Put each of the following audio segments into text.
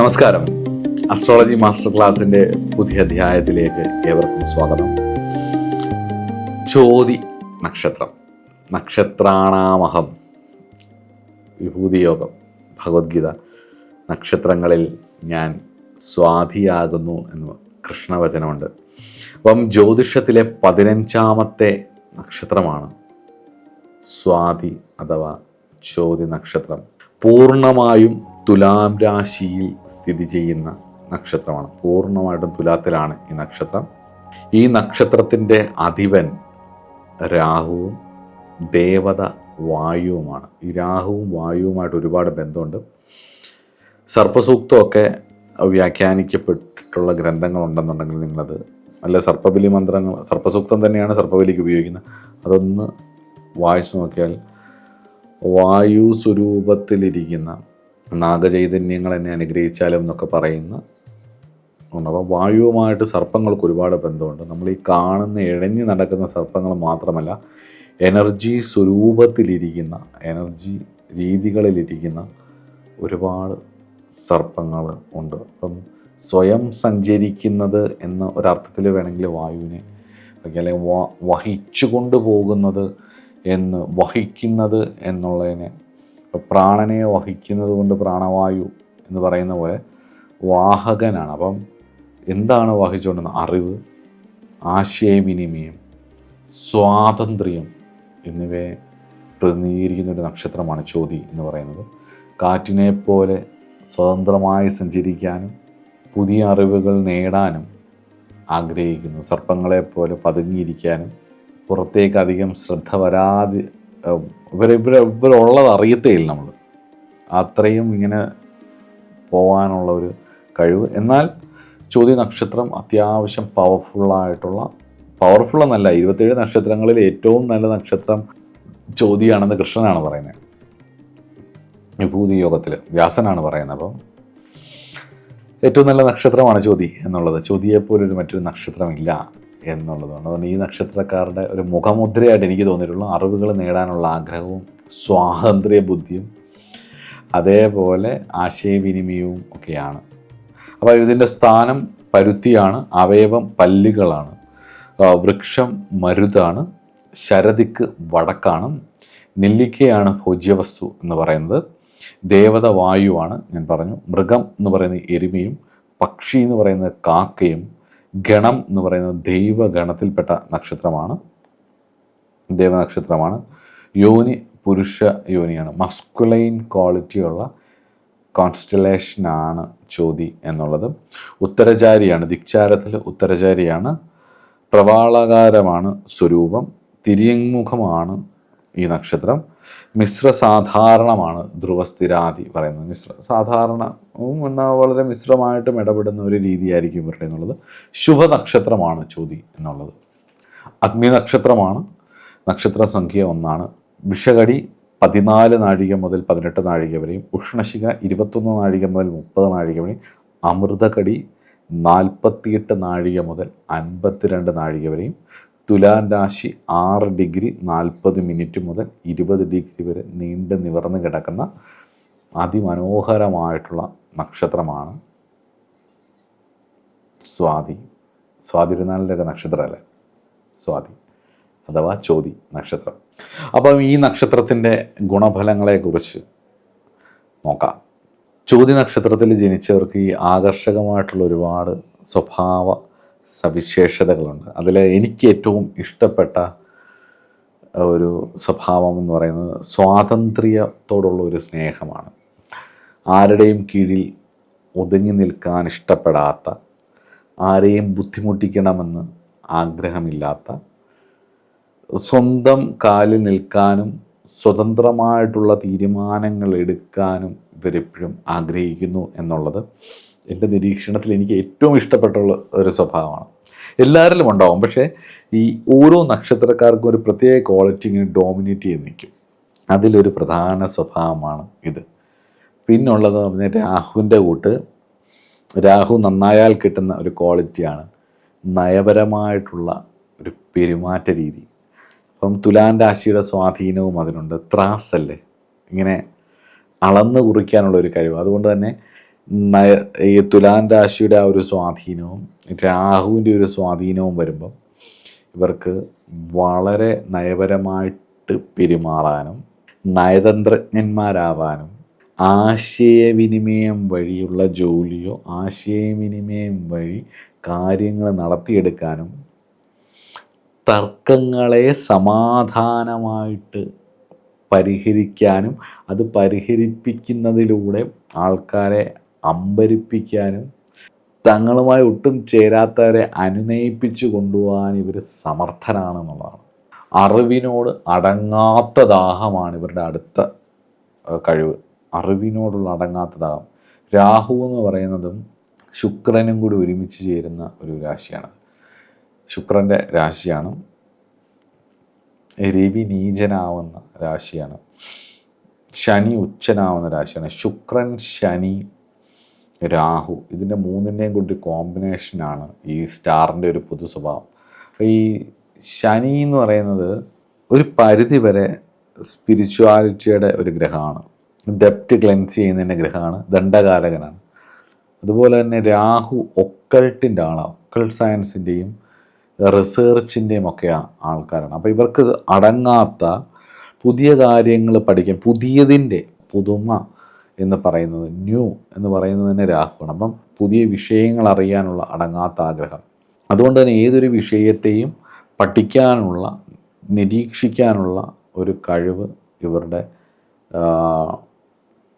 നമസ്കാരം. Astrology master ക്ലാസ്സിൻ്റെ പുതിയ അധ്യായത്തിലേക്ക് ഏവർക്കും സ്വാഗതം. ചോതി നക്ഷത്രം, നക്ഷത്രാണാമഹം, വിഭൂതിയോഗം, ഭഗവത്ഗീത, നക്ഷത്രങ്ങളിൽ ഞാൻ സ്വാധിയാകുന്നു എന്ന് കൃഷ്ണവചനമുണ്ട്. അപ്പം ജ്യോതിഷത്തിലെ 15ാമത്തെ നക്ഷത്രമാണ് സ്വാതി അഥവാ ചോതി നക്ഷത്രം. പൂർണ്ണമായും തുലാം രാശിയിൽ സ്ഥിതി ചെയ്യുന്ന നക്ഷത്രമാണ്. പൂർണ്ണമായിട്ടും തുലാത്തിലാണ് ഈ നക്ഷത്രം. ഈ നക്ഷത്രത്തിൻ്റെ അധിപൻ രാഹുവും ദേവത വായുവുമാണ്. ഈ രാഹുവും വായുവുമായിട്ട് ഒരുപാട് ബന്ധമുണ്ട്. സർപ്പസൂക്തമൊക്കെ വ്യാഖ്യാനിക്കപ്പെട്ടിട്ടുള്ള ഗ്രന്ഥങ്ങളുണ്ടെന്നുണ്ടെങ്കിൽ നിങ്ങളത് നല്ല സർപ്പബലി മന്ത്രങ്ങൾ, സർപ്പസൂക്തം തന്നെയാണ് സർപ്പബലിക്ക് ഉപയോഗിക്കുന്നത്, അതൊന്ന് വായിച്ചു നോക്കിയാൽ വായു സ്വരൂപത്തിലിരിക്കുന്ന നാഗചൈതന്യങ്ങൾ എന്നെ അനുഗ്രഹിച്ചാലും എന്നൊക്കെ പറയുന്ന ഉണ്ട്. അപ്പോൾ വായുവുമായിട്ട് സർപ്പങ്ങൾക്ക് ഒരുപാട് ബന്ധമുണ്ട്. നമ്മൾ ഈ കാണുന്ന ഇഴഞ്ഞു നടക്കുന്ന സർപ്പങ്ങൾ മാത്രമല്ല, എനർജി സ്വരൂപത്തിലിരിക്കുന്ന, എനർജി രീതികളിലിരിക്കുന്ന ഒരുപാട് സർപ്പങ്ങൾ ഉണ്ട്. അപ്പം സ്വയം സഞ്ചരിക്കുന്നത് എന്ന ഒരർത്ഥത്തിൽ വേണമെങ്കിൽ വായുവിനെ അല്ലെങ്കിൽ വഹിച്ചു കൊണ്ടുപോകുന്നത് എന്ന്, വഹിക്കുന്നത് എന്നുള്ളതിനെ, പ്രാണനെ വഹിക്കുന്നത് കൊണ്ട് പ്രാണവായു എന്ന് പറയുന്ന പോലെ വാഹകനാണ്. അപ്പം എന്താണ് വഹിച്ചുകൊണ്ടിരുന്നത്? അറിവ്, ആശയവിനിമയം, സ്വാതന്ത്ര്യം എന്നിവയെ പ്രതിനിധീകരിക്കുന്ന ഒരു നക്ഷത്രമാണ് ചോതി എന്ന് പറയുന്നത്. കാറ്റിനെ പോലെ സ്വതന്ത്രമായി സഞ്ചരിക്കാനും പുതിയ അറിവുകൾ നേടാനും ആഗ്രഹിക്കുന്നു. സർപ്പങ്ങളെപ്പോലെ പതുങ്ങിയിരിക്കാനും പുറത്തേക്ക് അധികം ശ്രദ്ധ വരാതെ ഇവരുള്ളത് അറിയത്തേയില്ല നമ്മൾ, അത്രയും ഇങ്ങനെ പോകാനുള്ള ഒരു കഴിവ്. എന്നാൽ ചോതി നക്ഷത്രം അത്യാവശ്യം പവർഫുൾ എന്നല്ല, 27 നക്ഷത്രങ്ങളിൽ ഏറ്റവും നല്ല നക്ഷത്രം ചോതിയാണെന്ന് കൃഷ്ണനാണ് പറയുന്നത്. വിഭൂതി യോഗത്തിൽ വ്യാസനാണ് പറയുന്നത്. അപ്പം ഏറ്റവും നല്ല നക്ഷത്രമാണ് ചോതി എന്നുള്ളത്. ചോതിയെപ്പോലൊരു മറ്റൊരു നക്ഷത്രമില്ല എന്നുള്ളതാണ്. അതുകൊണ്ട് ഈ നക്ഷത്രക്കാരുടെ ഒരു മുഖമുദ്രയായിട്ട് എനിക്ക് തോന്നിയിട്ടുള്ള അറിവുകൾ നേടാനുള്ള ആഗ്രഹവും സ്വാതന്ത്ര്യ ബുദ്ധിയും അതേപോലെ ആശയവിനിമയവും ഒക്കെയാണ്. അപ്പോൾ ഇതിൻ്റെ സ്ഥാനം പരുത്തിയാണ്, അവയവം പല്ലുകളാണ്, വൃക്ഷം മരുതാണ്, ശരദിക്ക് വടക്കാണ്, നെല്ലിക്കയാണ് ഭോജ്യവസ്തു എന്ന് പറയുന്നത്, ദേവത വായുവാണ് ഞാൻ പറഞ്ഞു, മൃഗം എന്ന് പറയുന്നത് എരുമയും, പക്ഷി എന്ന് പറയുന്നത് കാക്കയും, ഗണം എന്ന് പറയുന്നത് ദൈവഗണത്തിൽപ്പെട്ട നക്ഷത്രമാണ്, ദേവനക്ഷത്രമാണ്. യോനി പുരുഷ യോനിയാണ്, മസ്കുലൈൻ ക്വാളിറ്റിയുള്ള കോൺസ്റ്റലേഷനാണ് ചോതി എന്നുള്ളത്. ഉത്തരചാരിയാണ്, ദിക്ചാരത്തിൽ ഉത്തരചാരിയാണ്, പ്രവാളകാരമാണ് സ്വരൂപം, തിര്യങ്മുഖമാണ് ഈ നക്ഷത്രം, മിശ്ര സാധാരണമാണ്, ധ്രുവസ്ഥിരാദി പറയുന്നത്. മിശ്ര സാധാരണവും എന്നാൽ വളരെ മിശ്രമായിട്ടും ഇടപെടുന്ന ഒരു രീതിയായിരിക്കും ഇവരുടെ എന്നുള്ളത്. ശുഭനക്ഷത്രമാണ് ചോതി എന്നുള്ളത്. അഗ്നി നക്ഷത്രമാണ്, നക്ഷത്ര സംഖ്യ 1. വിഷകടി 14 നാഴിക മുതൽ 18 നാഴിക വരെയും, ഉഷ്ണശിഖ 21 നാഴിക മുതൽ 30 നാഴിക വരെയും, അമൃതകടി 48 നാഴിക മുതൽ 52 നാഴിക വരെയും, തുലാം രാശി 6 ഡിഗ്രി 40 മിനിറ്റ് മുതൽ 20 ഡിഗ്രി വരെ നീണ്ടു നിവർന്ന് കിടക്കുന്ന അതിമനോഹരമായിട്ടുള്ള നക്ഷത്രമാണ് സ്വാതി. സ്വാതിരുന്നാളിൻ്റെയൊക്കെ നക്ഷത്രമല്ലേ സ്വാതി അഥവാ ചോതി നക്ഷത്രം. അപ്പം ഈ നക്ഷത്രത്തിൻ്റെ ഗുണഫലങ്ങളെക്കുറിച്ച് നോക്കാം. ചോതി നക്ഷത്രത്തിൽ ജനിച്ചവർക്ക് ഈ ആകർഷകമായിട്ടുള്ള ഒരുപാട് സ്വഭാവ സവിശേഷതകളുണ്ട്. അതിൽ എനിക്ക് ഏറ്റവും ഇഷ്ടപ്പെട്ട ഒരു സ്വഭാവം എന്ന് പറയുന്നത് സ്വാതന്ത്ര്യത്തോടുള്ള ഒരു സ്നേഹമാണ്. ആരുടെയും കീഴിൽ ഒതുങ്ങി നിൽക്കാൻ ഇഷ്ടപ്പെടാത്ത, ആരെയും ബുദ്ധിമുട്ടിക്കണമെന്ന് ആഗ്രഹമില്ലാത്ത, സ്വന്തം കാലിൽ നിൽക്കാനും സ്വതന്ത്രമായിട്ടുള്ള തീരുമാനങ്ങൾ എടുക്കാനും ഇവരെപ്പോഴും ആഗ്രഹിക്കുന്നു എന്നുള്ളത് എൻ്റെ നിരീക്ഷണത്തിൽ എനിക്ക് ഏറ്റവും ഇഷ്ടപ്പെട്ടുള്ള ഒരു സ്വഭാവമാണ്. എല്ലാവരിലും ഉണ്ടാവും, പക്ഷേ ഈ ഓരോ നക്ഷത്രക്കാർക്കും ഒരു പ്രത്യേക ക്വാളിറ്റി ഇങ്ങനെ ഡോമിനേറ്റ് ചെയ്ത് നിൽക്കും. അതിലൊരു പ്രധാന സ്വഭാവമാണ് ഇത്. പിന്നുള്ളത് പറഞ്ഞാൽ രാഹുവിൻ്റെ കൂട്ട്, രാഹു നന്നായാൽ കിട്ടുന്ന ഒരു ക്വാളിറ്റിയാണ് നയപരമായിട്ടുള്ള ഒരു പെരുമാറ്റ രീതി. അപ്പം തുലാം രാശിയുടെ സ്വാധീനവും അതിനുണ്ട്. ത്രാസല്ലേ, ഇങ്ങനെ അളന്ന് കുറിക്കാനുള്ള ഒരു കഴിവ്. അതുകൊണ്ട് തന്നെ ഈ തുലാൻ രാശിയുടെ ആ ഒരു സ്വാധീനവും രാഹുവിൻ്റെ ഒരു സ്വാധീനവും വരുമ്പം ഇവർക്ക് വളരെ നയപരമായിട്ട് പെരുമാറാനും നയതന്ത്രജ്ഞന്മാരാവാനും ആശയവിനിമയം വഴിയുള്ള ജോലിയോ ആശയവിനിമയം വഴി കാര്യങ്ങൾ നടത്തിയെടുക്കാനും തർക്കങ്ങളെ സമാധാനമായിട്ട് പരിഹരിക്കാനും അത് പരിഹരിപ്പിക്കുന്നതിലൂടെ ആൾക്കാരെ അമ്പരിപ്പിക്കാനും തങ്ങളുമായി ഒട്ടും ചേരാത്തവരെ അനുനയിപ്പിച്ചു കൊണ്ടുപോകാൻ ഇവർ സമർത്ഥരാണെന്നുള്ളതാണ്. അറിവിനോട് അടങ്ങാത്ത ദാഹമാണ് ഇവരുടെ അടുത്ത കഴിവ്. അറിവിനോടുള്ള അടങ്ങാത്ത ദാഹം. രാഹു എന്ന് പറയുന്നതും ശുക്രനും കൂടി ഒരുമിച്ച് ചേരുന്ന ഒരു രാശിയാണ്. ശുക്രൻ്റെ രാശിയാണ്. രവി നീചനാവുന്ന രാശിയാണ്. ശനി ഉച്ചനാവുന്ന രാശിയാണ്. ശുക്രൻ, ശനി, രാഹു ഇതിൻ്റെ മൂന്നിൻ്റെയും കൂടി കോമ്പിനേഷനാണ് ഈ സ്റ്റാറിൻ്റെ ഒരു പൊതു സ്വഭാവം. അപ്പോൾ ഈ ശനി എന്ന് പറയുന്നത് ഒരു പരിധി വരെ സ്പിരിച്വാലിറ്റിയുടെ ഒരു ഗ്രഹമാണ്. ഡെപ്റ്റ് ക്ലെൻസ് ചെയ്യുന്നതിൻ്റെ ഗ്രഹമാണ്. ദണ്ഡകാരകനാണ്. അതുപോലെ തന്നെ രാഹു ഒക്കൾട്ടിൻ്റെ ആളാണ്. ഒക്കൾട്ട് സയൻസിൻ്റെയും റിസർച്ചിൻ്റെയും ഒക്കെ ആൾക്കാരാണ്. അപ്പോൾ ഇവർക്ക് അടങ്ങാത്ത പുതിയ കാര്യങ്ങൾ പഠിക്കാൻ, പുതിയതിൻ്റെ പുതുമ എന്ന് പറയുന്നത്, ന്യൂ എന്ന് പറയുന്നത് തന്നെ രാഹുവാണ്. അപ്പം പുതിയ വിഷയങ്ങൾ അറിയാനുള്ള അടങ്ങാത്ത ആഗ്രഹം. അതുകൊണ്ട് തന്നെ ഏതൊരു വിഷയത്തെയും പഠിക്കാനുള്ള, നിരീക്ഷിക്കാനുള്ള ഒരു കഴിവ് ഇവരുടെ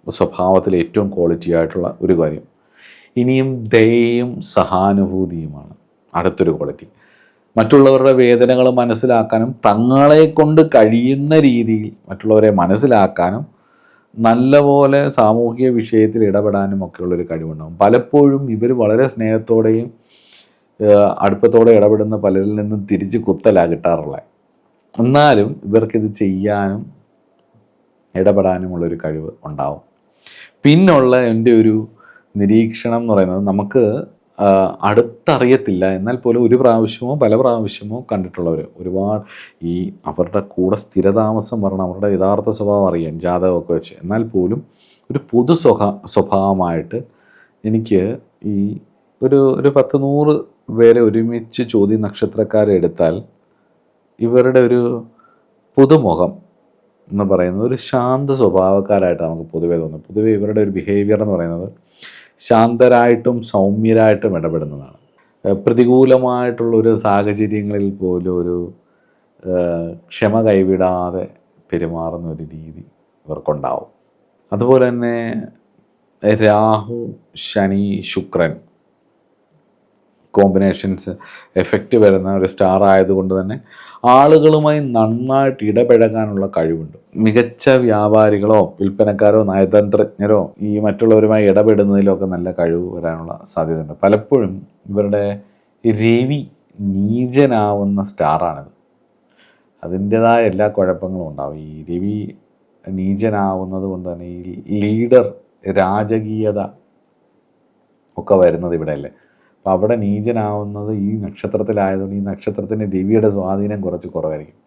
സ്വഭാവത്തിൽ ഏറ്റവും ക്വാളിറ്റി ആയിട്ടുള്ള ഒരു കാര്യം. ഇനിയും ദയയും സഹാനുഭൂതിയുമാണ് അടുത്തൊരു ക്വാളിറ്റി. മറ്റുള്ളവരുടെ വേദനകൾ മനസ്സിലാക്കാനും തങ്ങളെ കൊണ്ട് കഴിയുന്ന രീതിയിൽ മറ്റുള്ളവരെ മനസ്സിലാക്കാനും നല്ലപോലെ സാമൂഹിക വിഷയത്തിൽ ഇടപെടാനും ഒക്കെയുള്ളൊരു കഴിവുണ്ടാകും. പലപ്പോഴും ഇവർ വളരെ സ്നേഹത്തോടെയും അടുപ്പത്തോടെ ഇടപെടുന്ന പലരിൽ നിന്നും തിരിച്ച് കുത്തലാണ് കിട്ടാറുള്ളത്. എന്നാലും ഇവർക്കിത് ചെയ്യാനും ഇടപെടാനുമുള്ളൊരു കഴിവ് ഉണ്ടാവും. പിന്നുള്ള എൻ്റെ ഒരു നിരീക്ഷണം എന്ന് പറയുന്നത്, നമുക്ക് അടുത്തറിയത്തില്ല, എന്നാൽ പോലും ഒരു പ്രാവശ്യമോ പല പ്രാവശ്യമോ കണ്ടിട്ടുള്ളവർ ഒരുപാട് ഈ അവരുടെ കൂടെ സ്ഥിരതാമസം പറഞ്ഞാൽ അവരുടെ യഥാർത്ഥ സ്വഭാവം അറിയാൻ ജാതകമൊക്കെ വെച്ച്, എന്നാൽ പോലും ഒരു പൊതു സ്വഭാവമായിട്ട് എനിക്ക് ഈ ഒരു 10-100 പേരെ ഒരുമിച്ച് ചോദ്യ നക്ഷത്രക്കാരെ എടുത്താൽ ഇവരുടെ ഒരു പുതുമുഖം എന്ന് പറയുന്നത് ഒരു ശാന്ത സ്വഭാവക്കാരായിട്ട് നമുക്ക് പൊതുവേ തോന്നും. പൊതുവേ ഇവരുടെ ഒരു ബിഹേവിയർ എന്ന് പറയുന്നത് ശാന്തരായിട്ടും സൗമ്യരായിട്ടും ഇടപെടുന്നതാണ്. പ്രതികൂലമായിട്ടുള്ള ഒരു സാഹചര്യങ്ങളിൽ പോലും ഒരു ക്ഷമ കൈവിടാതെ പെരുമാറുന്ന ഒരു രീതി ഇവർക്കുണ്ടാവും. അതുപോലെ തന്നെ രാഹു, ശനി, ശുക്രൻ കോമ്പിനേഷൻസ് എഫക്റ്റ് വരുന്ന ഒരു സ്റ്റാർ ആയതുകൊണ്ട് തന്നെ ആളുകളുമായി നന്നായിട്ട് ഇടപഴകാനുള്ള കഴിവുണ്ട്. മികച്ച വ്യാപാരികളോ വിൽപ്പനക്കാരോ നയതന്ത്രജ്ഞരോ ഈ മറ്റുള്ളവരുമായി ഇടപെടുന്നതിലൊക്കെ നല്ല കഴിവ് വരാനുള്ള സാധ്യതയുണ്ട്. പലപ്പോഴും ഇവരുടെ രവി നീചനാവുന്ന സ്റ്റാറാണിത്. അതിൻ്റെതായ എല്ലാ കുഴപ്പങ്ങളും ഉണ്ടാവും. ഈ രവി നീചനാവുന്നത് കൊണ്ട് തന്നെ ഈ ലീഡർ, രാജകീയത ഒക്കെ വരുന്നത് ഇവിടെയല്ലേ. അപ്പോൾ അവിടെ നീചനാവുന്നത് ഈ നക്ഷത്രത്തിലായതുകൊണ്ട് ഈ നക്ഷത്രത്തിൻ്റെ രവിയുടെ സ്വാധീനം കുറച്ച് കുറവായിരിക്കും.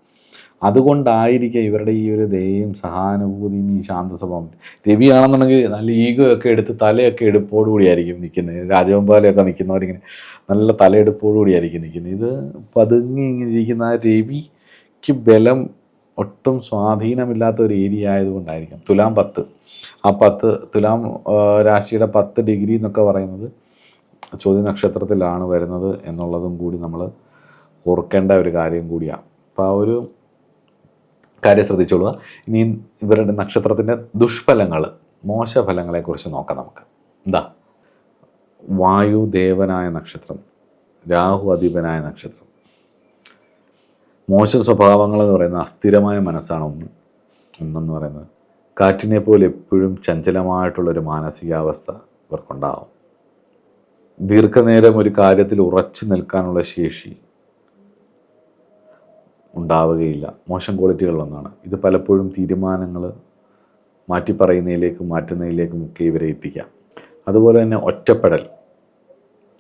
അതുകൊണ്ടായിരിക്കും ഇവരുടെ ഈ ഒരു ദയയും സഹാനുഭൂതിയും ഈ ശാന്ത സ്വഭാവം. രവിയാണെന്നുണ്ടെങ്കിൽ നല്ല ഈഗോ ഒക്കെ എടുത്ത് തലയൊക്കെ എടുപ്പോടുകൂടിയായിരിക്കും നിൽക്കുന്നത്. രാജവെമ്പാലയൊക്കെ നിൽക്കുന്നവരിങ്ങനെ നല്ല തലയെടുപ്പോടുകൂടിയായിരിക്കും നിൽക്കുന്നത്. ഇത് പതുങ്ങി ഇങ്ങനെ ഇരിക്കുന്ന ആ രവിക്ക് ബലം ഒട്ടും സ്വാധീനമില്ലാത്ത ഒരു ഏരിയ ആയതുകൊണ്ടായിരിക്കും. തുലാം 10, ആ 10 തുലാം രാശിയുടെ 10 ഡിഗ്രി എന്നൊക്കെ പറയുന്നത് ചോദ്യ നക്ഷത്രത്തിലാണ് വരുന്നത് എന്നുള്ളതും കൂടി നമ്മൾ ഓർക്കേണ്ട ഒരു കാര്യം കൂടിയാണ്. അപ്പോൾ ആ ഒരു കാര്യം ശ്രദ്ധിച്ചോളുക. ഇനി ഇവരുടെ നക്ഷത്രത്തിൻ്റെ ദുഷ്ഫലങ്ങൾ, മോശഫലങ്ങളെക്കുറിച്ച് നോക്കാം നമുക്ക്. എന്താ? വായുദേവനായ നക്ഷത്രം, രാഹു അധിപനായ നക്ഷത്രം. മോശ സ്വഭാവങ്ങളെന്ന് പറയുന്നത് അസ്ഥിരമായ മനസ്സാണ് ഒന്നെന്ന് പറയുന്നത്. കാറ്റിനെ പോലെ എപ്പോഴും ചഞ്ചലമായിട്ടുള്ളൊരു മാനസികാവസ്ഥ ഇവർക്കുണ്ടാവും. ദീർഘനേരം ഒരു കാര്യത്തിൽ ഉറച്ചു നിൽക്കാനുള്ള ശേഷി ഉണ്ടാവുകയില്ല. മോശം ക്വാളിറ്റികളിലൊന്നാണ് ഇത്. പലപ്പോഴും തീരുമാനങ്ങൾ മാറ്റുന്നതിലേക്കും ഒക്കെ ഇവരെ എത്തിക്കാം. അതുപോലെ തന്നെ ഒറ്റപ്പെടൽ,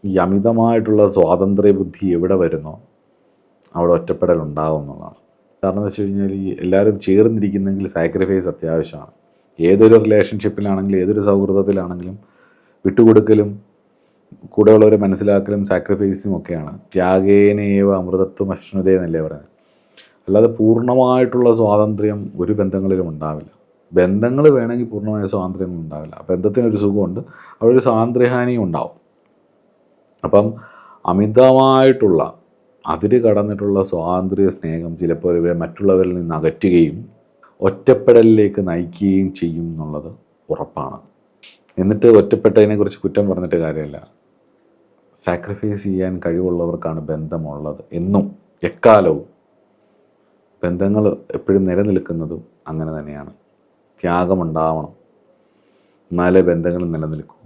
ഈ അമിതമായിട്ടുള്ള സ്വാതന്ത്ര്യ ബുദ്ധി എവിടെ വരുന്നോ അവിടെ ഒറ്റപ്പെടൽ ഉണ്ടാകുന്നതാണ്. കാരണം എന്ന് വെച്ച് കഴിഞ്ഞാൽ ഈ എല്ലാവരും ചേർന്നിരിക്കുന്നെങ്കിൽ സാക്രിഫൈസ് അത്യാവശ്യമാണ്. ഏതൊരു റിലേഷൻഷിപ്പിലാണെങ്കിലും ഏതൊരു സൗഹൃദത്തിലാണെങ്കിലും വിട്ടുകൊടുക്കലും കൂടെയുള്ളവരെ മനസ്സിലാക്കലും സാക്രിഫൈസും ഒക്കെയാണ്. ത്യാഗേനേവ അമൃതത്വം അശ്നുതേ എന്നല്ലേ പറയുന്നത്. അല്ലാതെ പൂർണ്ണമായിട്ടുള്ള സ്വാതന്ത്ര്യം ഒരു ബന്ധങ്ങളിലും ഉണ്ടാവില്ല. ബന്ധങ്ങൾ വേണമെങ്കിൽ പൂർണ്ണമായ സ്വാതന്ത്ര്യം ഉണ്ടാവില്ല. ബന്ധത്തിനൊരു സുഖമുണ്ട്, അവിടെ ഒരു സ്വാതന്ത്ര്യഹാനിയും ഉണ്ടാവും. അപ്പം അമിതമായിട്ടുള്ള അതിര് കടന്നിട്ടുള്ള സ്വാതന്ത്ര്യ സ്നേഹം ചിലപ്പോൾ ഇവരെ മറ്റുള്ളവരിൽ നിന്ന് അകറ്റുകയും ഒറ്റപ്പെടലിലേക്ക് നയിക്കുകയും ചെയ്യും എന്നുള്ളത് ഉറപ്പാണ്. എന്നിട്ട് ഒറ്റപ്പെട്ടതിനെക്കുറിച്ച് കുറ്റം പറഞ്ഞിട്ട് കാര്യമില്ല. സാക്രിഫൈസ് ചെയ്യാൻ കഴിവുള്ളവർക്കാണ് ബന്ധമുള്ളത്. എന്നും എക്കാലവും ബന്ധങ്ങൾ എപ്പോഴും നിലനിൽക്കുന്നതും അങ്ങനെ തന്നെയാണ്. ത്യാഗമുണ്ടാവണം, എന്നാലേ ബന്ധങ്ങൾ നിലനിൽക്കൂ.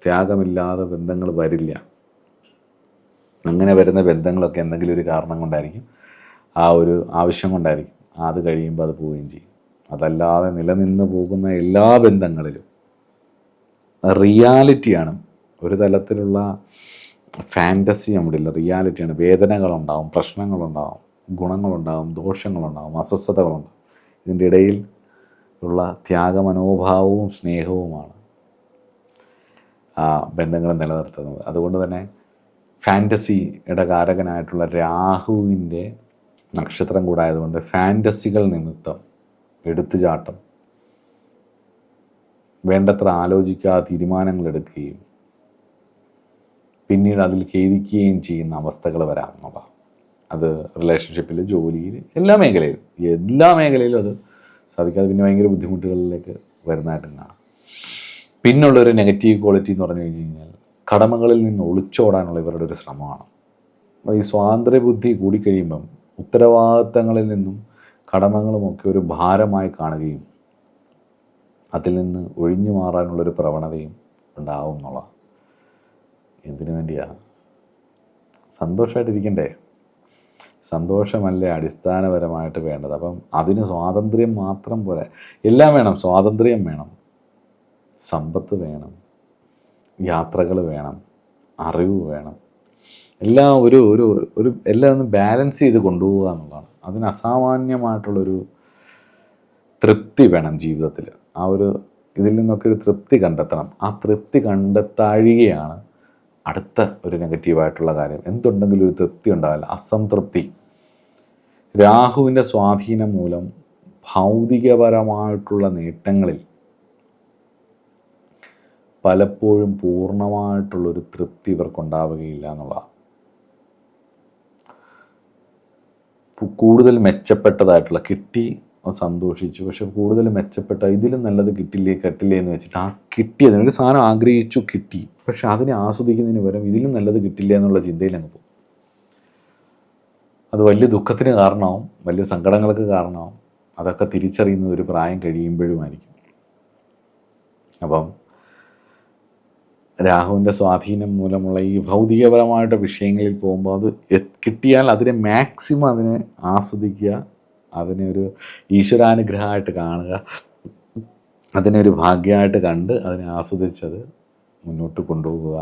ത്യാഗമില്ലാതെ ബന്ധങ്ങൾ വരില്ല. അങ്ങനെ വരുന്ന ബന്ധങ്ങളൊക്കെ എന്തെങ്കിലും ഒരു കാരണം കൊണ്ടായിരിക്കും, ആ ഒരു ആവശ്യം കൊണ്ടായിരിക്കും. അത് കഴിയുമ്പോൾ അത് പോവുകയും ചെയ്യും. അതല്ലാതെ നിലനിന്ന് പോകുന്ന എല്ലാ ബന്ധങ്ങളിലും റിയാലിറ്റിയാണ്. ഒരു തലത്തിലുള്ള ഫാൻറ്റസി നമ്മളില്ല, റിയാലിറ്റിയാണ്. വേദനകളുണ്ടാവും, പ്രശ്നങ്ങളുണ്ടാവും, ഗുണങ്ങളുണ്ടാവും, ദോഷങ്ങളുണ്ടാവും, അസ്വസ്ഥതകളുണ്ടാവും. ഇതിൻ്റെ ഇടയിൽ ഉള്ള ത്യാഗമനോഭാവവും സ്നേഹവുമാണ് ആ ബന്ധങ്ങൾ നിലനിർത്തുന്നത്. അതുകൊണ്ട് തന്നെ ഫാൻറ്റസിയുടെ കാരകനായിട്ടുള്ള രാഹുവിൻ്റെ നക്ഷത്രം കൂടായതുകൊണ്ട് ഫാൻറ്റസികൾ നിമിത്തം എടുത്തുചാട്ടം, വേണ്ടത്ര ആലോചിക്കാതെ തീരുമാനങ്ങൾ എടുക്കുകയും പിന്നീട് അതിൽ ഖേദിക്കുകയും ചെയ്യുന്ന അവസ്ഥകൾ വരാം എന്നുള്ളതാണ്. അത് റിലേഷൻഷിപ്പിൽ, ജോലിയിൽ, എല്ലാ മേഖലയിലും അത് സാധിക്കാതെ പിന്നെ ഭയങ്കര ബുദ്ധിമുട്ടുകളിലേക്ക് വരുന്നതായിട്ടും കാണാം. പിന്നുള്ളൊരു നെഗറ്റീവ് ക്വാളിറ്റി എന്ന് പറഞ്ഞു കഴിഞ്ഞാൽ കടമകളിൽ നിന്ന് ഒളിച്ചോടാനുള്ള ഇവരുടെ ഒരു ശ്രമമാണ്. ഈ സ്വാതന്ത്ര്യ ബുദ്ധി കൂടിക്കഴിയുമ്പം ഉത്തരവാദിത്തങ്ങളിൽ നിന്നും കടമകളുമൊക്കെ ഒരു ഭാരമായി കാണുകയും അതിൽ നിന്ന് ഒഴിഞ്ഞു മാറാനുള്ളൊരു പ്രവണതയും ഉണ്ടാവും എന്നുള്ളതാണ്. എന്തിനു വേണ്ടിയാണ്? സന്തോഷമായിട്ടിരിക്കണ്ടേ? സന്തോഷമല്ലേ അടിസ്ഥാനപരമായിട്ട് വേണ്ടത്. അപ്പം അതിന് സ്വാതന്ത്ര്യം മാത്രം പോരാ, എല്ലാം വേണം. സ്വാതന്ത്ര്യം വേണം, സമ്പത്ത് വേണം, യാത്രകൾ വേണം, അറിവ് വേണം, എല്ലാം ഒരു എല്ലാം ഒന്ന് ബാലൻസ് ചെയ്ത് കൊണ്ടുപോകുക എന്നുള്ളതാണ്. അതിന് അസാമാന്യമായിട്ടുള്ളൊരു തൃപ്തി വേണം ജീവിതത്തിൽ. ഇതിൽ നിന്നൊക്കെ ഒരു തൃപ്തി കണ്ടെത്തണം. ആ തൃപ്തി കണ്ടെത്താഴികയാണ് അടുത്ത ഒരു നെഗറ്റീവായിട്ടുള്ള കാര്യം. എന്തുണ്ടെങ്കിലും ഒരു തൃപ്തി ഉണ്ടാവില്ല, അസംതൃപ്തി. രാഹുവിൻ്റെ സ്വാധീനം മൂലം ഭൗതികപരമായിട്ടുള്ള നേട്ടങ്ങളിൽ പലപ്പോഴും പൂർണ്ണമായിട്ടുള്ളൊരു തൃപ്തി ഇവർക്കുണ്ടാവുകയില്ല എന്നുള്ളതാണ്. കൂടുതൽ മെച്ചപ്പെട്ടതായിട്ടുള്ള കിട്ടി, സന്തോഷിച്ചു, പക്ഷെ കൂടുതൽ മെച്ചപ്പെട്ട ഇതിലും നല്ലത് കിട്ടില്ലേ എന്ന് വെച്ചിട്ട് ആ കിട്ടിയത് ഒരു സാധനം ആഗ്രഹിച്ചു, കിട്ടി, പക്ഷെ അതിനെ ആസ്വദിക്കുന്നതിന് പകരം ഇതിലും നല്ലത് കിട്ടില്ല എന്നുള്ള ചിന്തയിൽ അങ്ങ് പോകും. അത് വലിയ ദുഃഖത്തിന് കാരണമാവും, വലിയ സങ്കടങ്ങൾക്ക് കാരണമാവും. അതൊക്കെ തിരിച്ചറിയുന്ന ഒരു പ്രായം കഴിയുമ്പോഴുമായിരിക്കും. അപ്പം രാഹുവിൻ്റെ സ്വാധീനം മൂലമുള്ള ഈ ഭൗതികപരമായിട്ട് വിഷയങ്ങളിൽ പോകുമ്പോൾ അത് കിട്ടിയാൽ അതിനെ മാക്സിമം അതിനെ ആസ്വദിക്കുക, അതിനെ ഒരു ഈശ്വരാനുഗ്രഹമായിട്ട് കാണുക, അതിനെ ഒരു ഭാഗ്യമായിട്ട് കണ്ട് അതിനെ ആസ്വദിച്ചത് മുന്നോട്ട് കൊണ്ടുപോകുക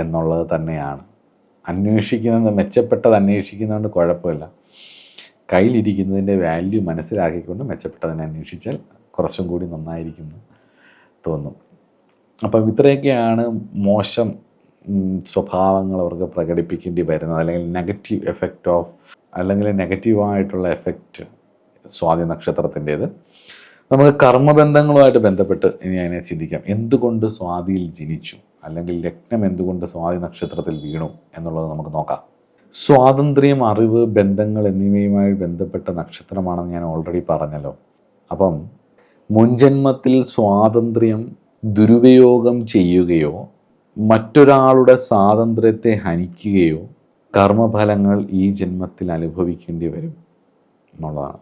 എന്നുള്ളത് തന്നെയാണ്. മെച്ചപ്പെട്ടത് അന്വേഷിക്കുന്നതുകൊണ്ട് കുഴപ്പമില്ല. കയ്യിലിരിക്കുന്നതിൻ്റെ വാല്യൂ മനസ്സിലാക്കിക്കൊണ്ട് മെച്ചപ്പെട്ടതിനെ അന്വേഷിച്ചാൽ കുറച്ചും കൂടി നന്നായിരിക്കുമെന്ന് തോന്നും. അപ്പം ഇത്രയൊക്കെയാണ് മോശം സ്വഭാവങ്ങൾ അവർക്ക് പ്രകടിപ്പിക്കേണ്ടി വരുന്നത്, അല്ലെങ്കിൽ നെഗറ്റീവ് എഫക്റ്റ് അല്ലെങ്കിൽ നെഗറ്റീവായിട്ടുള്ള എഫക്റ്റ് സ്വാതി നക്ഷത്രത്തിൻ്റേത്. നമുക്ക് കർമ്മബന്ധങ്ങളുമായിട്ട് ബന്ധപ്പെട്ട് ഇനി അതിനെ ചിന്തിക്കാം. എന്തുകൊണ്ട് സ്വാതിയിൽ ജനിച്ചു, അല്ലെങ്കിൽ ലഗ്നം എന്തുകൊണ്ട് സ്വാതി നക്ഷത്രത്തിൽ വീണു എന്നുള്ളത് നമുക്ക് നോക്കാം. സ്വാതന്ത്ര്യം, അറിവ്, ബന്ധങ്ങൾ എന്നിവയുമായി ബന്ധപ്പെട്ട നക്ഷത്രമാണെന്ന് ഞാൻ ഓൾറെഡി പറഞ്ഞല്ലോ. അപ്പം മുൻജന്മത്തിൽ സ്വാതന്ത്ര്യം ദുരുപയോഗം ചെയ്യുകയോ മറ്റൊരാളുടെ സ്വാതന്ത്ര്യത്തെ ഹനിക്കുകയോ കർമ്മഫലങ്ങൾ ഈ ജന്മത്തിൽ അനുഭവിക്കേണ്ടി വരും എന്നുള്ളതാണ്.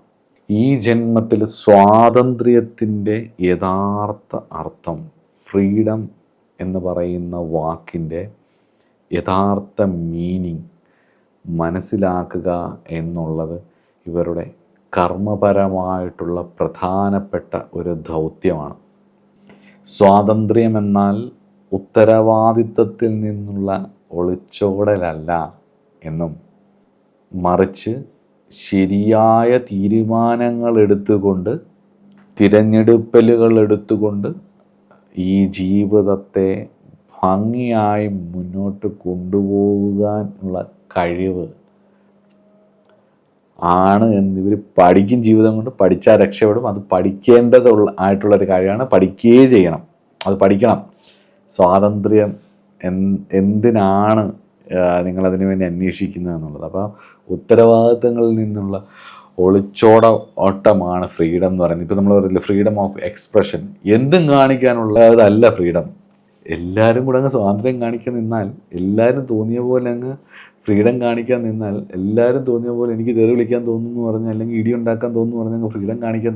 ഈ ജന്മത്തിൽ സ്വാതന്ത്ര്യത്തിൻ്റെ യഥാർത്ഥ അർത്ഥം, ഫ്രീഡം എന്ന് പറയുന്ന വാക്കിൻ്റെ യഥാർത്ഥ മീനിങ് മനസ്സിലാക്കുക എന്നുള്ളത് ഇവരുടെ കർമ്മപരമായിട്ടുള്ള പ്രധാനപ്പെട്ട ഒരു ദൗത്യമാണ്. സ്വാതന്ത്ര്യമെന്നാൽ ഉത്തരവാദിത്വത്തിൽ നിന്നുള്ള ഒളിച്ചോടലല്ല എന്നും, മറിച്ച് ശരിയായ തീരുമാനങ്ങൾ എടുത്തുകൊണ്ട്, തിരഞ്ഞെടുപ്പലുകൾ എടുത്തുകൊണ്ട് ഈ ജീവിതത്തെ ഭംഗിയായി മുന്നോട്ട് കൊണ്ടുപോകാനുള്ള കഴിവ് ആണ് എന്നിവർ പഠിക്കും. ജീവിതം കൊണ്ട് പഠിച്ചാൽ രക്ഷപ്പെടും. അത് ആയിട്ടുള്ളൊരു കാര്യമാണ്. പഠിക്കുകയേ ചെയ്യണം, അത് പഠിക്കണം. സ്വാതന്ത്ര്യം എന്തിനാണ് നിങ്ങളതിനു വേണ്ടി അന്വേഷിക്കുന്നത് എന്നുള്ളത്. അപ്പോൾ ഉത്തരവാദിത്തങ്ങളിൽ നിന്നുള്ള ഓട്ടമാണ് ഫ്രീഡം എന്ന് പറയുന്നത്. ഇപ്പോൾ നമ്മൾ പറയില്ല ഫ്രീഡം ഓഫ് എക്സ്പ്രഷൻ, എന്തും കാണിക്കാനുള്ളതല്ല ഫ്രീഡം. എല്ലാവരും കൂടെ അങ്ങ് സ്വാതന്ത്ര്യം കാണിക്കാൻ നിന്നാൽ, എല്ലാവരും തോന്നിയ പോലെ അങ്ങ് ഫ്രീഡം കാണിക്കാൻ നിന്നാൽ, എല്ലാവരും തോന്നിയ പോലെ എനിക്ക് തെറി വിളിക്കാൻ തോന്നുന്നു പറഞ്ഞാൽ, അല്ലെങ്കിൽ ഇടി ഉണ്ടാക്കാൻ തോന്നുന്നു പറഞ്ഞാൽ അങ്ങ് ഫ്രീഡം കാണിക്കാൻ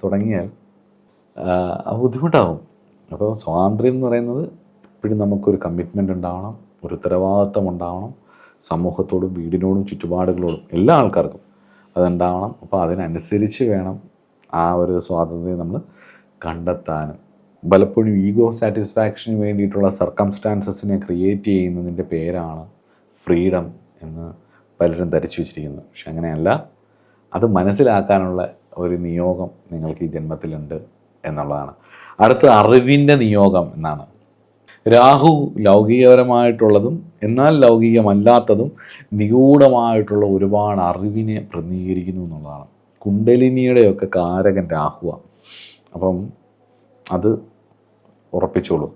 തുടങ്ങിയാൽ ബുദ്ധിമുട്ടാവും. അപ്പോൾ സ്വാതന്ത്ര്യം എന്ന് പറയുന്നത് എപ്പോഴും നമുക്കൊരു കമ്മിറ്റ്മെൻ്റ് ഉണ്ടാവണം, ഒരു ഉത്തരവാദിത്തം ഉണ്ടാവണം, സമൂഹത്തോടും വീടിനോടും ചുറ്റുപാടുകളോടും എല്ലാ ആൾക്കാർക്കും അതുണ്ടാവണം. അപ്പോൾ അതിനനുസരിച്ച് വേണം ആ ഒരു സ്വാതന്ത്ര്യം നമ്മൾ കണ്ടെത്താനും. പലപ്പോഴും ഈഗോ സാറ്റിസ്ഫാക്ഷന് വേണ്ടിയിട്ടുള്ള സർക്കംസ്റ്റാൻസസിനെ ക്രിയേറ്റ് ചെയ്യുന്നതിൻ്റെ പേരാണ് ഫ്രീഡം എന്ന് പലരും ധരിച്ചു വച്ചിരിക്കുന്നത്. പക്ഷെ അങ്ങനെയല്ല. അത് മനസ്സിലാക്കാനുള്ള ഒരു നിയോഗം നിങ്ങൾക്ക് ഈ ജന്മത്തിലുണ്ട് എന്നുള്ളതാണ്. അടുത്ത അറിവിൻ്റെ നിയോഗം എന്നാണ്. രാഹു ലൗകികപരമായിട്ടുള്ളതും എന്നാൽ ലൗകികമല്ലാത്തതും നിഗൂഢമായിട്ടുള്ള ഒരുപാട് അറിവിനെ പ്രതിനിധീകരിക്കുന്നു എന്നുള്ളതാണ്. കുണ്ടലിനിയുടെയൊക്കെ കാരകൻ രാഹുവാണ്. അപ്പം അത് ഉറപ്പിച്ചോളൂ.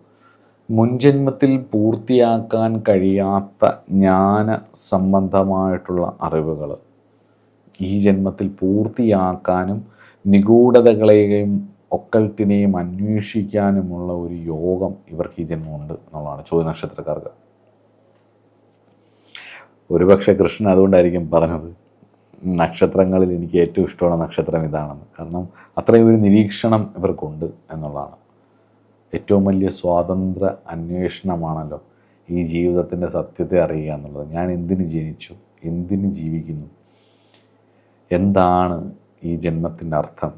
മുൻജന്മത്തിൽ പൂർത്തിയാക്കാൻ കഴിയാത്ത ജ്ഞാന സംബന്ധമായിട്ടുള്ള അറിവുകൾ ഈ ജന്മത്തിൽ പൂർത്തിയാക്കാനും നിഗൂഢതകളെയും ഒക്കൽട്ടിനെയും അന്വേഷിക്കാനുമുള്ള ഒരു യോഗം ഇവർക്ക് ഈ ജന്മമുണ്ട് എന്നുള്ളതാണ് ചോദ്യ നക്ഷത്രക്കാർക്ക്. ഒരുപക്ഷെ കൃഷ്ണൻ അതുകൊണ്ടായിരിക്കും പറഞ്ഞത് നക്ഷത്രങ്ങളിൽ എനിക്ക് ഏറ്റവും ഇഷ്ടമുള്ള നക്ഷത്രം ഇതാണെന്ന്. കാരണം അത്രയും ഒരു നിരീക്ഷണം ഇവർക്കുണ്ട് എന്നുള്ളതാണ്. ഏറ്റവും വലിയ സ്വാതന്ത്ര്യ അന്വേഷണമാണല്ലോ ഈ ജീവിതത്തിൻ്റെ സത്യത്തെ അറിയുക എന്നുള്ളത്. ഞാൻ എന്തിന് ജനിച്ചു, എന്തിന് ജീവിക്കുന്നു, എന്താണ് ഈ ജന്മത്തിൻ്റെ അർത്ഥം,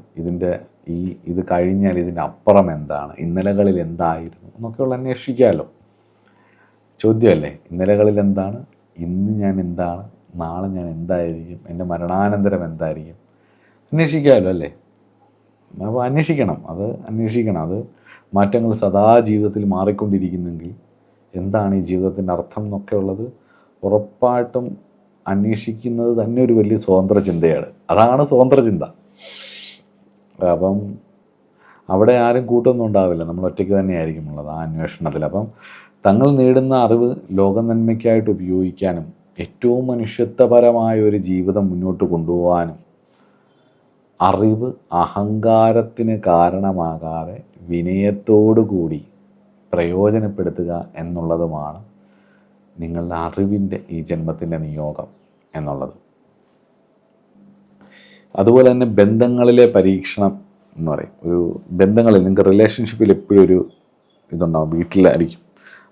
ഇത് കഴിഞ്ഞാൽ ഇതിൻ്റെ അപ്പുറം എന്താണ്, ഇന്നലകളിൽ എന്തായിരുന്നു എന്നൊക്കെയുള്ള അന്വേഷിക്കാമല്ലോ. ചോദ്യമല്ലേ, ഇന്നലകളിൽ എന്താണ്, ഇന്ന് ഞാൻ എന്താണ്, നാളെ ഞാൻ എന്തായിരിക്കും, എൻ്റെ മരണാനന്തരം എന്തായിരിക്കും, അന്വേഷിക്കാമല്ലോ അല്ലേ. അപ്പോൾ അന്വേഷിക്കണം. അത് മാറ്റങ്ങൾ സദാ ജീവിതത്തിൽ മാറിക്കൊണ്ടിരിക്കുന്നെങ്കിൽ എന്താണ് ഈ ജീവിതത്തിൻ്റെ അർത്ഥം എന്നൊക്കെ ഉള്ളത് ഉറപ്പായിട്ടും അന്വേഷിക്കുന്നത് തന്നെ ഒരു വലിയ സ്വതന്ത്ര ചിന്തയാണ്. അതാണ് സ്വതന്ത്ര ചിന്ത. അപ്പം അവിടെ ആരും കൂട്ടൊന്നും ഉണ്ടാവില്ല, നമ്മൾ ഒറ്റയ്ക്ക് തന്നെയായിരിക്കും ഉള്ളത് ആ അന്വേഷണത്തിൽ. അപ്പം തങ്ങൾ നേടുന്ന അറിവ് ലോക നന്മയ്ക്കായിട്ട് ഉപയോഗിക്കാനും ഏറ്റവും മനുഷ്യത്വപരമായ ഒരു ജീവിതം മുന്നോട്ട് കൊണ്ടുപോകാനും അറിവ് അഹങ്കാരത്തിന് കാരണമാകാതെ വിനയത്തോടുകൂടി പ്രയോജനപ്പെടുത്തുക എന്നുള്ളതുമാണ് നിങ്ങളുടെ അറിവിൻ്റെ ഈ ജന്മത്തിൻ്റെ നിയോഗം എന്നുള്ളത്. അതുപോലെ തന്നെ ബന്ധങ്ങളിലെ പരീക്ഷണം എന്ന് പറയും. ഒരു ബന്ധങ്ങളിൽ നിങ്ങൾക്ക് റിലേഷൻഷിപ്പിൽ എപ്പോഴും ഒരു ഇതുണ്ടാവും. വീട്ടിലായിരിക്കും,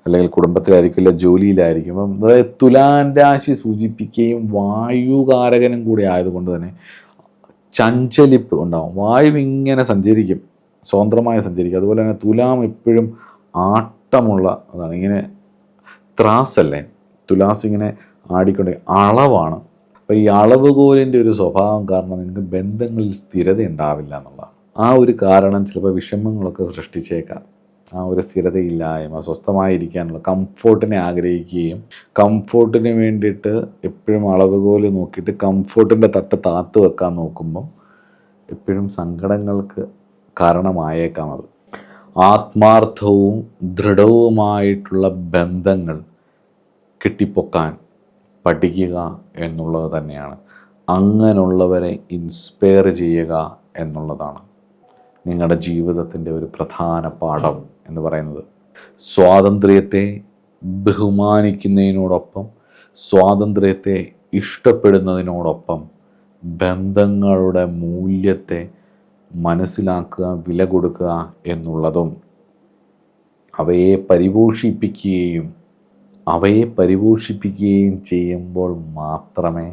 അല്ലെങ്കിൽ കുടുംബത്തിലായിരിക്കില്ല, ജോലിയിലായിരിക്കും. അപ്പം അതായത് തുലാൻ രാശി സൂചിപ്പിക്കുകയും വായുകാരകനും കൂടി ആയതുകൊണ്ട് തന്നെ ചഞ്ചലിപ്പ് ഉണ്ടാവും. വായു ഇങ്ങനെ സഞ്ചരിക്കും, സ്വതന്ത്രമായി സഞ്ചരിക്കും. അതുപോലെ തന്നെ തുലാം എപ്പോഴും ആട്ടമുള്ള അതാണ്. ഇങ്ങനെ ത്രാസല്ലേ, തുലാസ് ഇങ്ങനെ ആടിക്കൊണ്ട് അളവാണ്. അപ്പോൾ ഈ അളവുകോലിൻ്റെ ഒരു സ്വഭാവം കാരണം നിങ്ങൾക്ക് ബന്ധങ്ങളിൽ സ്ഥിരത ഉണ്ടാവില്ല എന്നുള്ളതാണ്. ആ ഒരു കാരണം ചിലപ്പോൾ വിഷമങ്ങളൊക്കെ സൃഷ്ടിച്ചേക്കാം. ആ ഒരു സ്ഥിരതയില്ലായ്മ, സ്വസ്ഥമായിരിക്കാനുള്ള കംഫോർട്ടിനെ ആഗ്രഹിക്കുകയും കംഫോർട്ടിന് വേണ്ടിയിട്ട് എപ്പോഴും അളവുകോല് നോക്കിയിട്ട് കംഫോർട്ടിൻ്റെ തട്ട് താത്ത് വെക്കാൻ നോക്കുമ്പം എപ്പോഴും സങ്കടങ്ങൾക്ക് കാരണമായേക്കാം. അത് ആത്മാർത്ഥവും ദൃഢവുമായിട്ടുള്ള ബന്ധങ്ങൾ കെട്ടിപ്പൊക്കാൻ പഠിക്കുക എന്നുള്ളത് തന്നെയാണ്. അങ്ങനെയുള്ളവരെ ഇൻസ്പയർ ചെയ്യുക എന്നുള്ളതാണ് നിങ്ങളുടെ ജീവിതത്തിൻ്റെ ഒരു പ്രധാന പാഠം എന്ന് പറയുന്നത്. സ്വാതന്ത്ര്യത്തെ ബഹുമാനിക്കുന്നതിനോടൊപ്പം സ്വാതന്ത്ര്യത്തെ ഇഷ്ടപ്പെടുന്നതിനോടൊപ്പം ബന്ധങ്ങളുടെ മൂല്യത്തെ മനസ്സിലാക്കുക, വില കൊടുക്കുക എന്നുള്ളതും അവയെ പരിപോഷിപ്പിക്കുകയും ചെയ്യുമ്പോൾ മാത്രമേ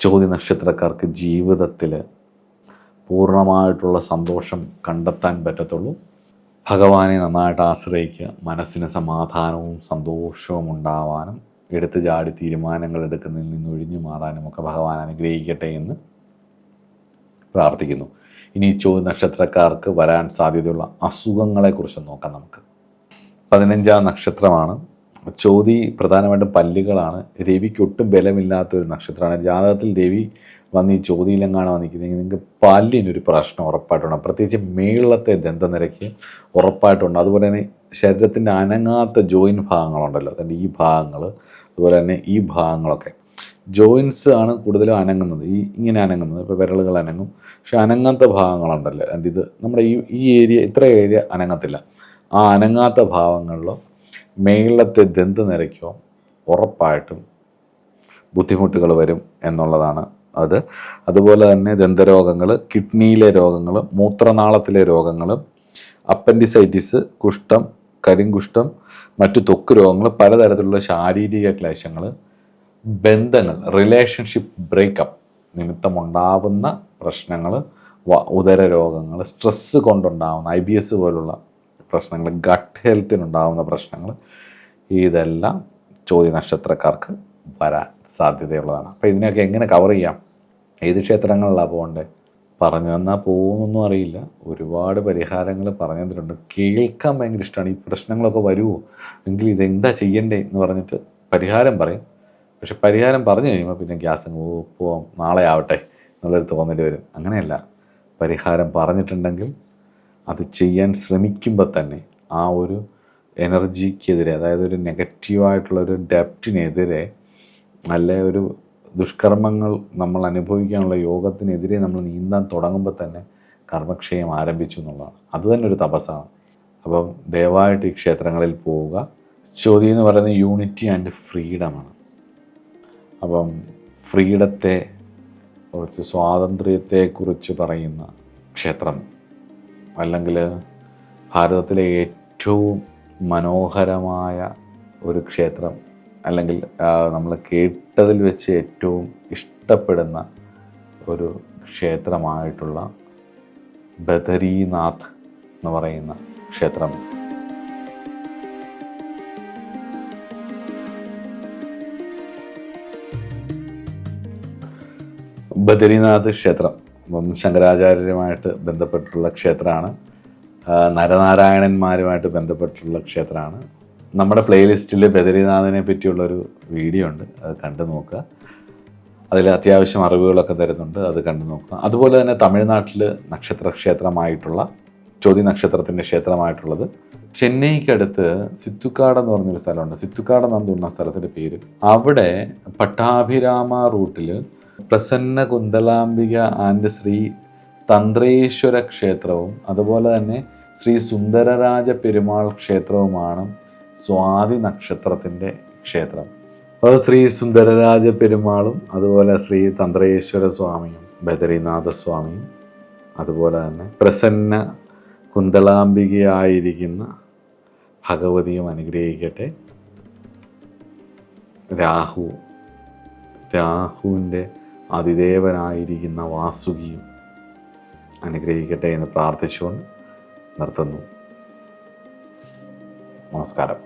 ചോദ്യ നക്ഷത്രക്കാർക്ക് ജീവിതത്തിൽ പൂർണ്ണമായിട്ടുള്ള സന്തോഷം കണ്ടെത്താൻ പറ്റത്തുള്ളൂ. ഭഗവാനെ നന്നായിട്ട് ആശ്രയിക്കുക. മനസ്സിന് സമാധാനവും സന്തോഷവും ഉണ്ടാവാനും എടുത്തു ചാടി തീരുമാനങ്ങൾ എടുക്കുന്നതിൽ നിന്ന് ഒഴിഞ്ഞു മാറാനും ഒക്കെ ഭഗവാൻ അനുഗ്രഹിക്കട്ടെ എന്ന് പ്രാർത്ഥിക്കുന്നു. ഇനി ചോതി നക്ഷത്രക്കാർക്ക് വരാൻ സാധ്യതയുള്ള അസുഖങ്ങളെക്കുറിച്ച് നോക്കാം നമുക്ക്. 15-ാം നക്ഷത്രമാണ് ചോതി. പ്രധാനമായിട്ടും പല്ലുകളാണ്. രവിക്ക് ഒട്ടും ബലമില്ലാത്തൊരു നക്ഷത്രമാണ്. ജാതകത്തിൽ രവി വന്ന് ഈ ചോതിയിലെങ്ങാണ് വന്നിരിക്കുന്നതെങ്കിൽ നിങ്ങൾക്ക് പല്ലിനൊരു പ്രശ്നം ഉറപ്പായിട്ടുണ്ട്. പ്രത്യേകിച്ച് മേളത്തെ ദന്തനിരയ്ക്ക് ഉറപ്പായിട്ടുണ്ട്. അതുപോലെ തന്നെ ശരീരത്തിൻ്റെ അനങ്ങാത്ത ജോയിൻറ്റ് ഭാഗങ്ങളുണ്ടല്ലോ, അതിൻ്റെ ഈ ഭാഗങ്ങൾ, അതുപോലെ തന്നെ ഈ ഭാഗങ്ങളൊക്കെ ജോയിൻസ് ആണ് കൂടുതലും അനങ്ങുന്നത്. ഇങ്ങനെ അനങ്ങുന്നത്, ഇപ്പോൾ വിരലുകൾ അനങ്ങും, പക്ഷെ അനങ്ങാത്ത ഭാഗങ്ങളുണ്ടല്ലോ, അതിൻ്റെ ഇത് നമ്മുടെ ഈ ഏരിയ, ഇത്ര ഏരിയ അനങ്ങത്തില്ല. ആ അനങ്ങാത്ത ഭാഗങ്ങളിലോ മേളത്തെ ദന്തനിരയ്ക്കോ ഉറപ്പായിട്ടും ബുദ്ധിമുട്ടുകൾ വരും എന്നുള്ളതാണ് അത്. അതുപോലെ തന്നെ ദന്തരോഗങ്ങൾ, കിഡ്നിയിലെ രോഗങ്ങൾ, മൂത്രനാളത്തിലെ രോഗങ്ങൾ, അപ്പൻഡിസൈറ്റിസ്, കുഷ്ഠം, കരിങ്കുഷ്ഠം, മറ്റു ത്വക്ക് രോഗങ്ങൾ, പലതരത്തിലുള്ള ശാരീരിക ക്ലേശങ്ങൾ, ബന്ധങ്ങൾ, റിലേഷൻഷിപ്പ് ബ്രേക്കപ്പ് നിമിത്തമുണ്ടാവുന്ന പ്രശ്നങ്ങൾ, ഉദര രോഗങ്ങൾ, സ്ട്രെസ്സ് കൊണ്ടുണ്ടാവുന്ന IBS പോലുള്ള പ്രശ്നങ്ങൾ, ഗട്ട് ഹെൽത്തിനുണ്ടാവുന്ന പ്രശ്നങ്ങൾ, ഇതെല്ലാം ചോതി നക്ഷത്രക്കാർക്ക് വരാൻ സാധ്യതയുള്ളതാണ്. അപ്പോൾ ഇതിനെയൊക്കെ എങ്ങനെ കവർ ചെയ്യാം? ഏത് ക്ഷേത്രങ്ങളിലാണ് പോകേണ്ടത്? പറഞ്ഞു തന്നാൽ പോകുന്നൊന്നും അറിയില്ല. ഒരുപാട് പരിഹാരങ്ങൾ പറഞ്ഞു തന്നിട്ടുണ്ട്. കേൾക്കാൻ ഭയങ്കര ഇഷ്ടമാണ്. ഈ പ്രശ്നങ്ങളൊക്കെ വരുമോ എങ്കിൽ ഇതെന്താ ചെയ്യണ്ടേ എന്ന് പറഞ്ഞിട്ട് പരിഹാരം പറയും. പക്ഷെ പരിഹാരം പറഞ്ഞു കഴിയുമ്പോൾ പിന്നെ ഗ്യാസ് പോവാം, നാളെ ആവട്ടെ എന്നുള്ളൊരു തോന്നൽ വരും. അങ്ങനെയല്ല, പരിഹാരം പറഞ്ഞിട്ടുണ്ടെങ്കിൽ അത് ചെയ്യാൻ ശ്രമിക്കുമ്പോൾ തന്നെ ആ ഒരു എനർജിക്കെതിരെ, അതായത് ഒരു നെഗറ്റീവായിട്ടുള്ളൊരു ഡെപ്റ്റിനെതിരെ, അല്ലെ ഒരു ദുഷ്കർമ്മങ്ങൾ നമ്മൾ അനുഭവിക്കാനുള്ള യോഗത്തിനെതിരെ നമ്മൾ നീന്താൻ തുടങ്ങുമ്പോൾ തന്നെ കർമ്മക്ഷയം ആരംഭിച്ചു എന്നുള്ളതാണ്. അത് തന്നെ ഒരു തപസ്സാണ്. അപ്പം ദയവായിട്ട് ഈ ക്ഷേത്രങ്ങളിൽ പോവുക. ചോതി എന്ന് പറയുന്നത് യൂണിറ്റി ആൻഡ് ഫ്രീഡമാണ്. അപ്പം ഫ്രീഡത്തെ കുറിച്ച്, സ്വാതന്ത്ര്യത്തെക്കുറിച്ച് പറയുന്ന ക്ഷേത്രം, അല്ലെങ്കിൽ ഭാരതത്തിലെ ഏറ്റവും മനോഹരമായ ഒരു ക്ഷേത്രം, അല്ലെങ്കിൽ നമ്മൾ കേട്ടതിൽ വെച്ച് ഏറ്റവും ഇഷ്ടപ്പെടുന്ന ഒരു ക്ഷേത്രമായിട്ടുള്ള ബദരീനാഥ് എന്ന് പറയുന്ന ക്ഷേത്രം. ബദരീനാഥ് ക്ഷേത്രം ശങ്കരാചാര്യരുമായിട്ട് ബന്ധപ്പെട്ടിട്ടുള്ള ക്ഷേത്രമാണ്. നരനാരായണന്മാരുമായിട്ട് ബന്ധപ്പെട്ടിട്ടുള്ള ക്ഷേത്രമാണ്. നമ്മുടെ പ്ലേലിസ്റ്റിൽ ബദരീനാഥിനെ പറ്റിയുള്ളൊരു വീഡിയോ ഉണ്ട്, അത് കണ്ടു നോക്കുക. അതിൽ അത്യാവശ്യം അറിവുകളൊക്കെ തരുന്നുണ്ട്, അത് കണ്ടു നോക്കുക. അതുപോലെ തന്നെ തമിഴ്നാട്ടിൽ ക്ഷേത്രമായിട്ടുള്ള ചോതി നക്ഷത്രത്തിൻ്റെ ക്ഷേത്രമായിട്ടുള്ളത് ചെന്നൈക്കടുത്ത് സിത്തുക്കാട് എന്ന് പറഞ്ഞൊരു സ്ഥലമുണ്ട്. സിത്തുക്കാട് എന്നാണ് തോന്നുന്ന സ്ഥലത്തിൻ്റെ പേര്. അവിടെ പട്ടാഭിരാമ റൂട്ടിൽ പ്രസന്ന കുന്തളാംബിക ആൻഡ് ശ്രീ തന്ത്രേശ്വര ക്ഷേത്രവും അതുപോലെ തന്നെ ശ്രീ സുന്ദരരാജ പെരുമാൾ ക്ഷേത്രവുമാണ് സ്വാതി നക്ഷത്രത്തിൻ്റെ ക്ഷേത്രം. അപ്പോൾ ശ്രീ സുന്ദരരാജ പെരുമാളും അതുപോലെ ശ്രീ തന്ത്രേശ്വര സ്വാമിയും ബദരീനാഥ സ്വാമിയും അതുപോലെ തന്നെ പ്രസന്ന കുന്തളാംബികയായിരിക്കുന്ന ഭഗവതിയും അനുഗ്രഹിക്കട്ടെ. രാഹുവിൻ്റെ അതിദേവനായിരിക്കുന്ന വാസുകിയും അനുഗ്രഹിക്കട്ടെ എന്ന് പ്രാർത്ഥിച്ചുകൊണ്ട് നിർത്തുന്നു. നമസ്കാരം.